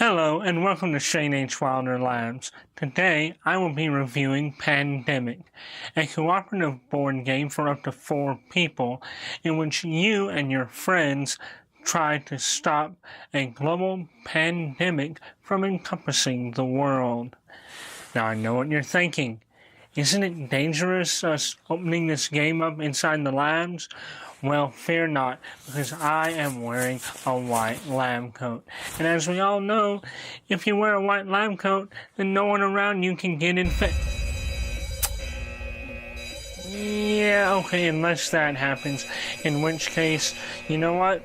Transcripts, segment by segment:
Hello and welcome to Shane H. Wilder Labs. Today I will be reviewing Pandemic, a cooperative board game for up to 4 people in which you and your friends try to stop a global pandemic from encompassing the world. Now I know what you're thinking. Isn't it dangerous us opening this game up inside the labs? Well, fear not, because I am wearing a white lab coat. And as we all know, if you wear a white lab coat, then no one around you can get infected. Yeah, okay, unless that happens. In which case, you know what?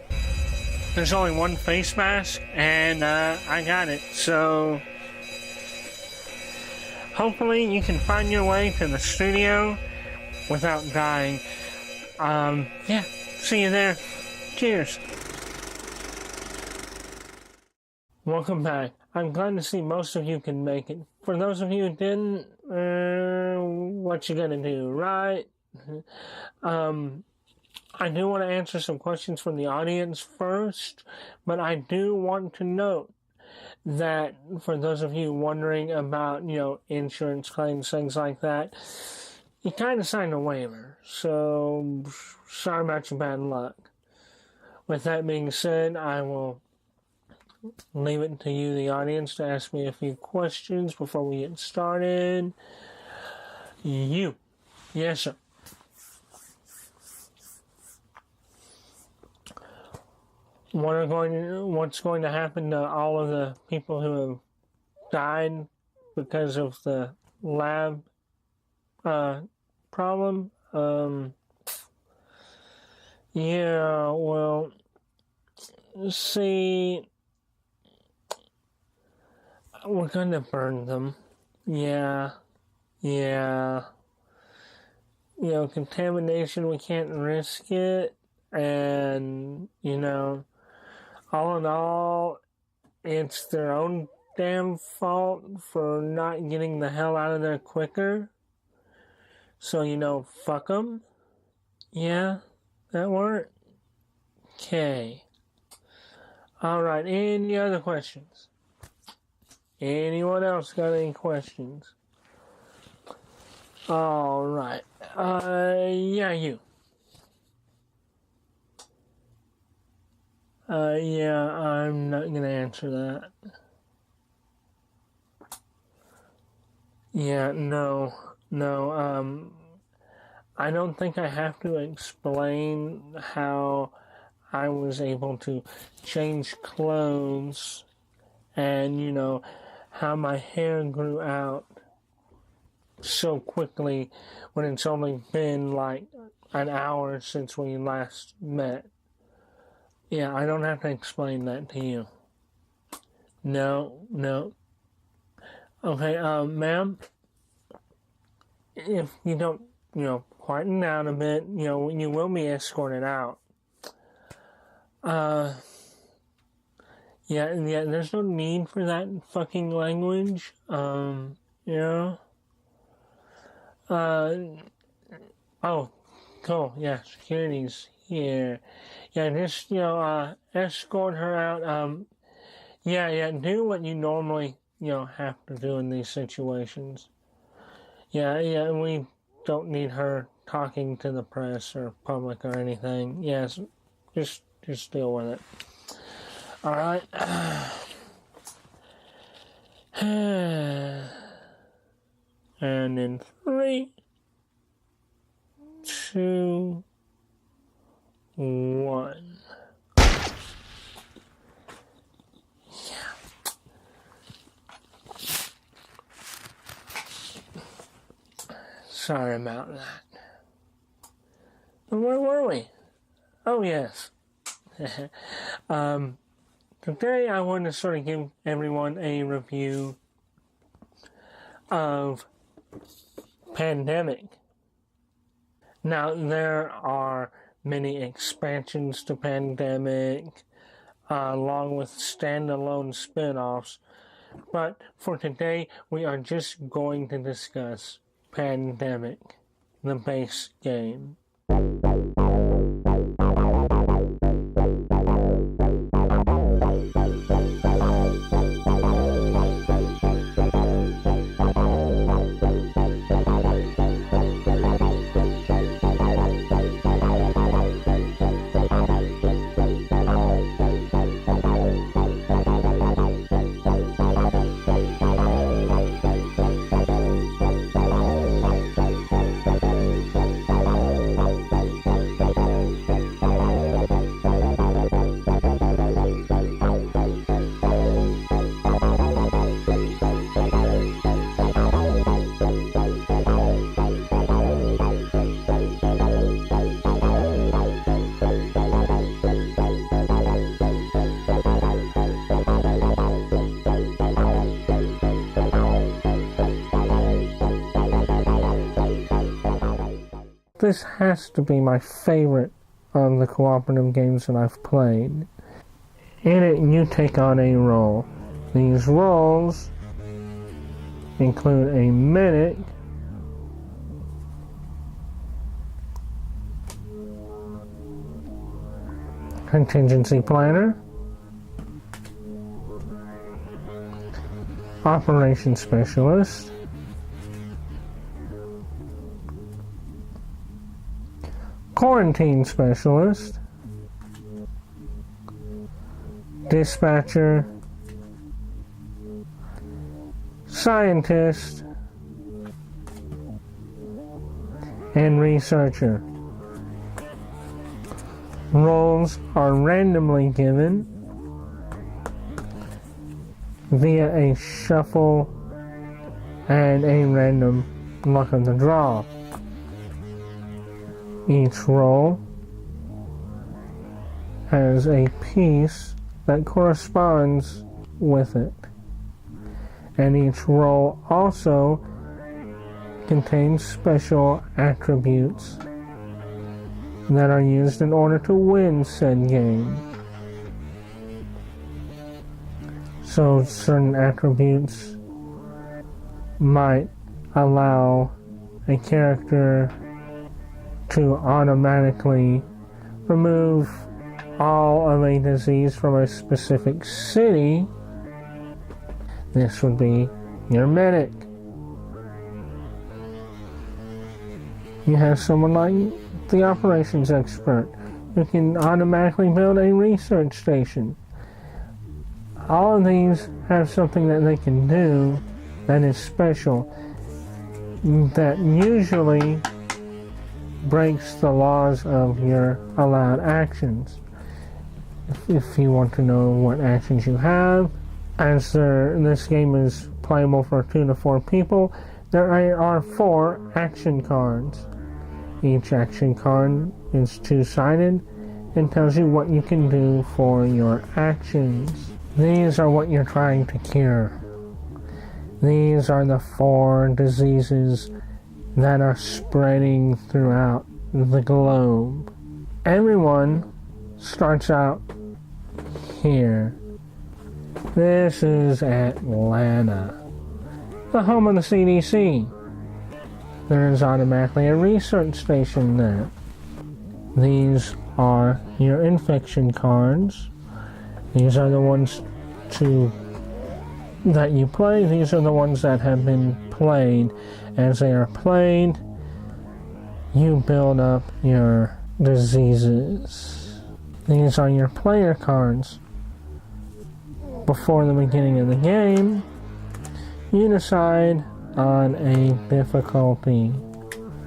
There's only one face mask, and I got it. So hopefully you can find your way to the studio without dying. Yeah, see you there. Cheers. Welcome back. I'm glad to see most of you can make it. For those of you who didn't, what you gonna do, right? I do want to answer some questions from the audience first, but I do want to note that for those of you wondering about, insurance claims, things like that, you kind of signed a waiver, so sorry about your bad luck. With that being said, I will leave it to you, the audience, to ask me a few questions before we get started. You. Yes, sir. What's going to happen to all of the people who have died because of the lab problem? Yeah, well, see, we're gonna burn them. Yeah. Contamination, we can't risk it, and, all in all, it's their own damn fault for not getting the hell out of there quicker. So, fuck them. Yeah, that worked? Okay. Alright, any other questions? Anyone else got any questions? Alright. Yeah, you. Yeah, I'm not gonna answer that. Yeah, no, I don't think I have to explain how I was able to change clothes and, how my hair grew out so quickly when it's only been like an hour since we last met. Yeah, I don't have to explain that to you. No. Okay, ma'am, if you don't, quieten down a bit, you will be escorted out. Yeah, there's no need for that fucking language, oh, cool, yeah, security's here. Yeah, just, escort her out, do what you normally, have to do in these situations. Yeah, we don't need her talking to the press or public or anything. Yes, just deal with it. Alright. And in 3, 2, 1. Sorry about that. Where were we? Oh, yes. Today I want to sort of give everyone a review of Pandemic. Now, there are many expansions to Pandemic, along with standalone spin-offs, but for today we are just going to discuss Pandemic, the base game. this has to be my favorite of the cooperative games that I've played. In it, you take on a role. These roles include a medic, contingency planner, operations specialist, quarantine specialist, dispatcher, scientist, and researcher. Roles are randomly given via a shuffle and a random luck of the draw. Each role has a piece that corresponds with it, and each role also contains special attributes that are used in order to win said game. So certain attributes might allow a character to automatically remove all of a disease from a specific city. This would be your medic. You have someone like the operations expert who can automatically build a research station. All of these have something that they can do that is special, that usually breaks the laws of your allowed actions. If you want to know what actions you have, as this game is playable for 2 to 4 people, there are 4 action cards. Each action card is 2-sided and tells you what you can do for your actions. These are what you're trying to cure. These are the 4 diseases that are spreading throughout the globe. Everyone starts out here. This is Atlanta, the home of the CDC. There is automatically a research station there. These are your infection cards. These are the ones that you play. These are the ones that have been played. As they are played, you build up your diseases. These are your player cards. Before the beginning of the game, you decide on a difficulty,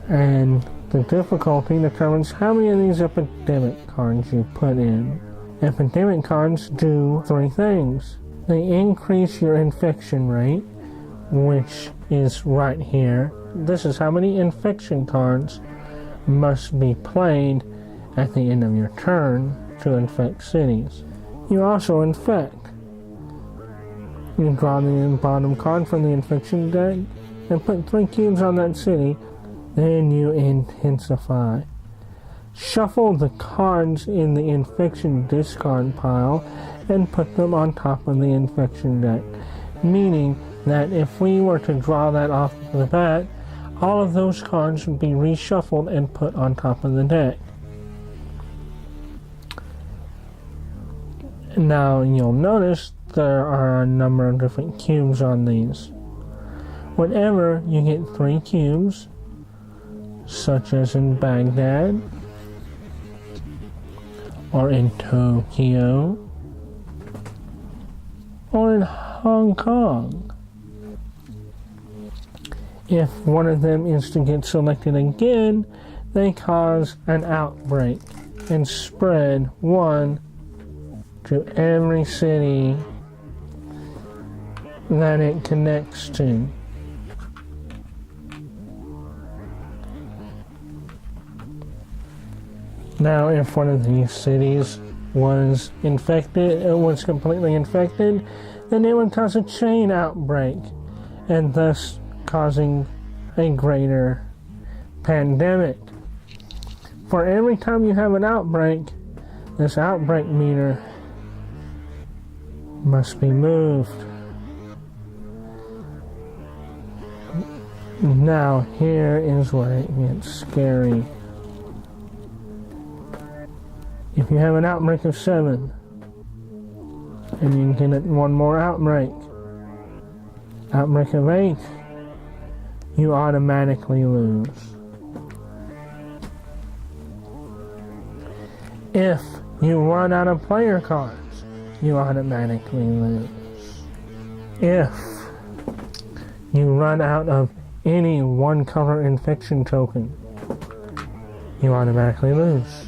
and the difficulty determines how many of these epidemic cards you put in. Epidemic cards do 3 things. They increase your infection rate, which is right here. This is how many infection cards must be played at the end of your turn to infect cities. You also infect. You draw the bottom card from the infection deck and put 3 cubes on that city, then you intensify. Shuffle the cards in the infection discard pile and put them on top of the infection deck, meaning that if we were to draw that off the bat, all of those cards would be reshuffled and put on top of the deck. Now you'll notice there are a number of different cubes on these. Whenever you get 3 cubes, such as in Baghdad, or in Tokyo, or in Hong Kong, if one of them is to get selected again, they cause an outbreak and spread one to every city that it connects to. Now, if one of these cities was infected, it was completely infected, then it would cause a chain outbreak, and thus causing a greater pandemic. For every time you have an outbreak, this outbreak meter must be moved. Now, here is where it gets scary. If you have an outbreak of 7, and you can get one more outbreak of 8, you automatically lose. If you run out of player cards, you automatically lose. If you run out of any one color infection token, you automatically lose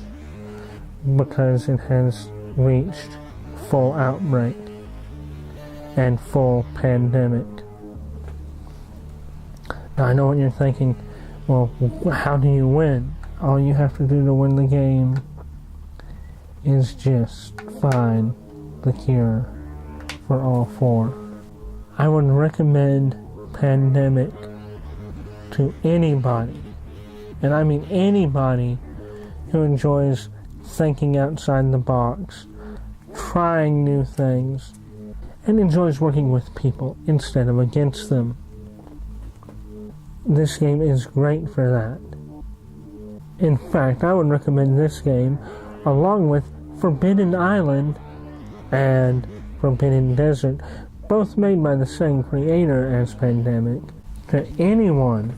because it has reached full outbreak and full pandemic. Now I know what you're thinking, well, how do you win? All you have to do to win the game is just find the cure for all 4. I would recommend Pandemic to anybody, and I mean anybody who enjoys thinking outside the box, trying new things, and enjoys working with people instead of against them. This game is great for that. In fact, I would recommend this game along with Forbidden Island and Forbidden Desert, both made by the same creator as Pandemic, to anyone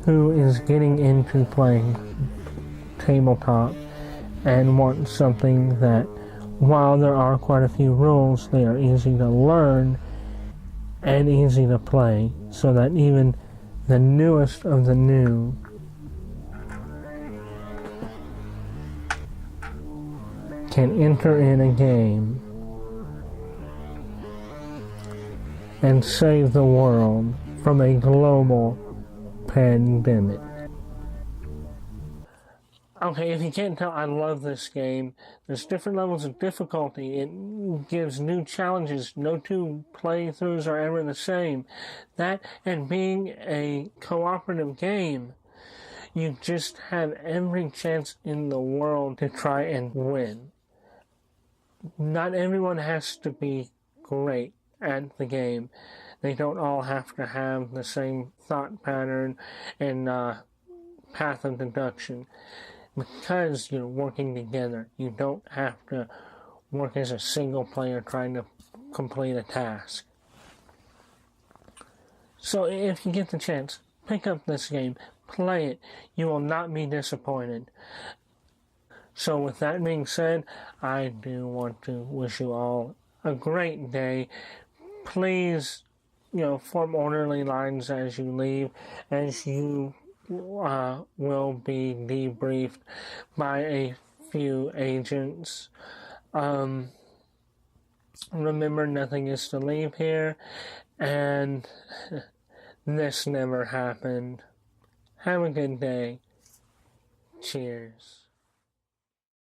who is getting into playing tabletop and wants something that, while there are quite a few rules, they are easy to learn and easy to play, so that even the newest of the new can enter in a game and save the world from a global pandemic. Okay, if you can't tell, I love this game. There's different levels of difficulty. It gives new challenges. No 2 playthroughs are ever the same. That, and being a cooperative game, you just have every chance in the world to try and win. Not everyone has to be great at the game. They don't all have to have the same thought pattern and path of deduction. Because you're working together, you don't have to work as a single player trying to complete a task. So if you get the chance, pick up this game, play it. You will not be disappointed. So with that being said, I do want to wish you all a great day. Please, form orderly lines as you leave, as you will be debriefed by a few agents. Remember, nothing is to leave here, and this never happened. Have a good day. Cheers.